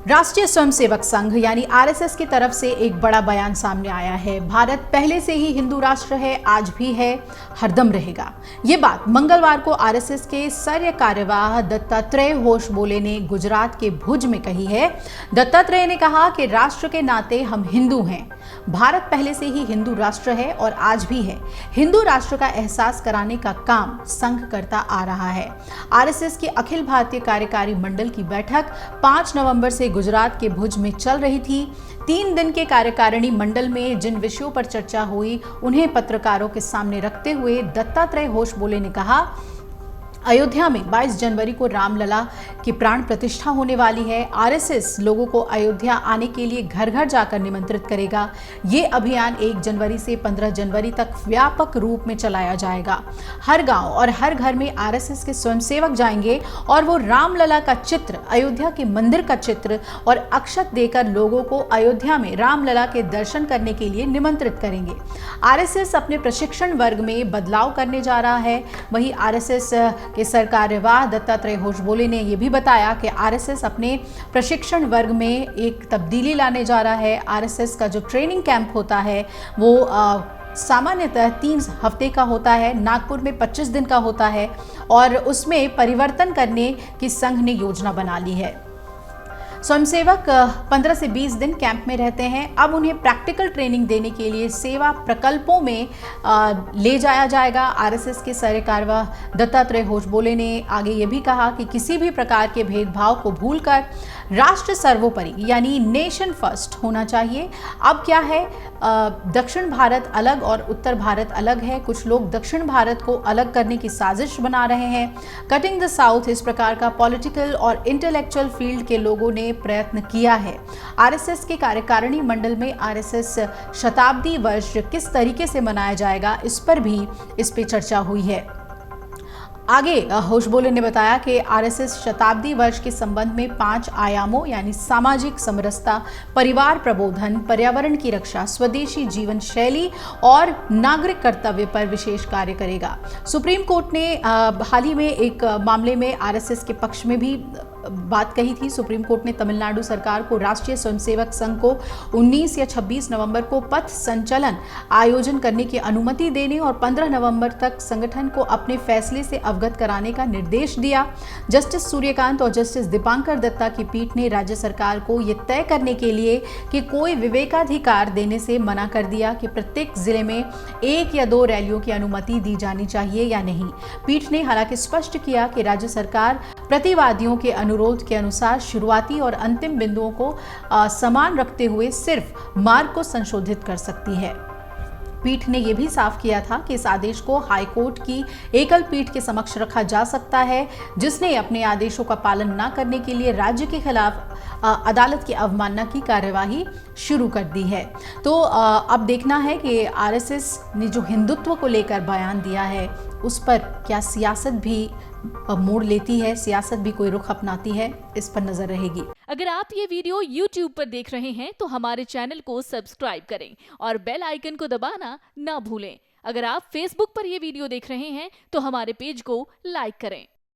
राष्ट्रीय स्वयंसेवक संघ यानी आरएसएस की तरफ से एक बड़ा बयान सामने आया है। भारत पहले से ही हिंदू राष्ट्र है, आज भी है, हरदम रहेगा। ये बात मंगलवार को आरएसएस के सर कार्यवाह दत्तात्रेय होसबोले ने गुजरात के भुज में कही है। दत्तात्रेय ने कहा कि राष्ट्र के नाते हम हिंदू हैं। भारत पहले से ही हिंदू राष्ट्र है और आज भी है। हिंदू राष्ट्र का एहसास कराने का काम संघ करता आ रहा है। आरएसएस की अखिल भारतीय कार्यकारी मंडल की बैठक 5 नवंबर से गुजरात के भुज में चल रही थी। 3 दिन के कार्यकारिणी मंडल में जिन विषयों पर चर्चा हुई उन्हें पत्रकारों के सामने रखते हुए दत्तात्रेय होसबोले ने कहा, अयोध्या में 22 जनवरी को रामलला की प्राण प्रतिष्ठा होने वाली है। आरएसएस लोगों को अयोध्या आने के लिए घर घर जाकर निमंत्रित करेगा। ये अभियान 1 जनवरी से 15 जनवरी तक व्यापक रूप में चलाया जाएगा। हर गांव और हर घर में आरएसएस के स्वयंसेवक जाएंगे और वो रामलला का चित्र, अयोध्या के मंदिर का चित्र और अक्षत देकर लोगों को अयोध्या में रामलला के दर्शन करने के लिए निमंत्रित करेंगे। आरएसएस अपने प्रशिक्षण वर्ग में बदलाव करने जा रहा है। वहीं आरएसएस के सर कार्यवाह दत्तात्रेय होसबोले ने यह भी बताया कि आरएसएस अपने प्रशिक्षण वर्ग में एक तब्दीली लाने जा रहा है। आरएसएस का जो ट्रेनिंग कैंप होता है वो सामान्यतः 3 हफ्ते का होता है, नागपुर में 25 दिन का होता है और उसमें परिवर्तन करने की संघ ने योजना बना ली है। स्वयंसेवक 15 से 20 दिन कैंप में रहते हैं। अब उन्हें प्रैक्टिकल ट्रेनिंग देने के लिए सेवा प्रकल्पों में ले जाया जाएगा। आरएसएस के सर कार्यवाह दत्तात्रेय होसबोले ने आगे ये भी कहा कि किसी भी प्रकार के भेदभाव को भूलकर राष्ट्र सर्वोपरि यानी नेशन फर्स्ट होना चाहिए। अब क्या है, दक्षिण भारत अलग और उत्तर भारत अलग है। कुछ लोग दक्षिण भारत को अलग करने की साजिश बना रहे हैं। कटिंग द साउथ, इस प्रकार का पॉलिटिकल और इंटेलेक्चुअल फील्ड के लोगों ने प्रयत्न किया है। आरएसएस के कार्यकारिणी मंडल में आरएसएस शताब्दी वर्ष किस तरीके से मनाया जाएगा, इस पे चर्चा हुई है। आगे होसबोले ने बताया कि आरएसएस शताब्दी वर्ष के संबंध में 5 आयामों यानी सामाजिक समरसता, परिवार प्रबोधन, पर्यावरण की रक्षा, स्वदेशी जीवन शैली और नागरिक कर्तव्य पर विशेष कार्य करेगा। सुप्रीम कोर्ट ने हाल ही में एक मामले में आरएसएस के पक्ष में भी बात कही थी। सुप्रीम कोर्ट ने तमिलनाडु सरकार को राष्ट्रीय स्वयंसेवक संघ को 19 या 26 नवंबर को पथ संचलन आयोजन करने की अनुमति देने और 15 नवंबर तक संगठन को अपने फैसले से अवगत कराने का निर्देश दिया। जस्टिस सूर्यकांत और जस्टिस दीपांकर दत्ता की पीठ ने राज्य सरकार को यह तय करने के लिए कि कोई विवेकाधिकार देने से मना कर दिया कि प्रत्येक जिले में 1 या 2 रैलियों की अनुमति दी जानी चाहिए या नहीं। पीठ ने हालांकि स्पष्ट किया कि राज्य सरकार प्रतिवादियों के अनुरोध के अनुसार शुरुआती और अंतिम बिंदुओं को समान रखते हुए सिर्फ मार्ग को संशोधित कर सकती है। पीठ ने यह भी साफ किया था कि इस आदेश को हाईकोर्ट की एकल पीठ के समक्ष रखा जा सकता है, जिसने अपने आदेशों का पालन न करने के लिए राज्य के खिलाफ अदालत की अवमानना की कार्यवाही शुरू कर दी है। तो अब देखना है कि आरएसएस ने जो हिंदुत्व को लेकर बयान दिया है उस पर क्या सियासत भी मोड़ लेती है, सियासत भी कोई रुख अपनाती है, इस पर नजर रहेगी। अगर आप ये वीडियो YouTube पर देख रहे हैं तो हमारे चैनल को सब्सक्राइब करें और बेल आइकन को दबाना ना भूलें। अगर आप Facebook पर ये वीडियो देख रहे हैं तो हमारे पेज को लाइक करें।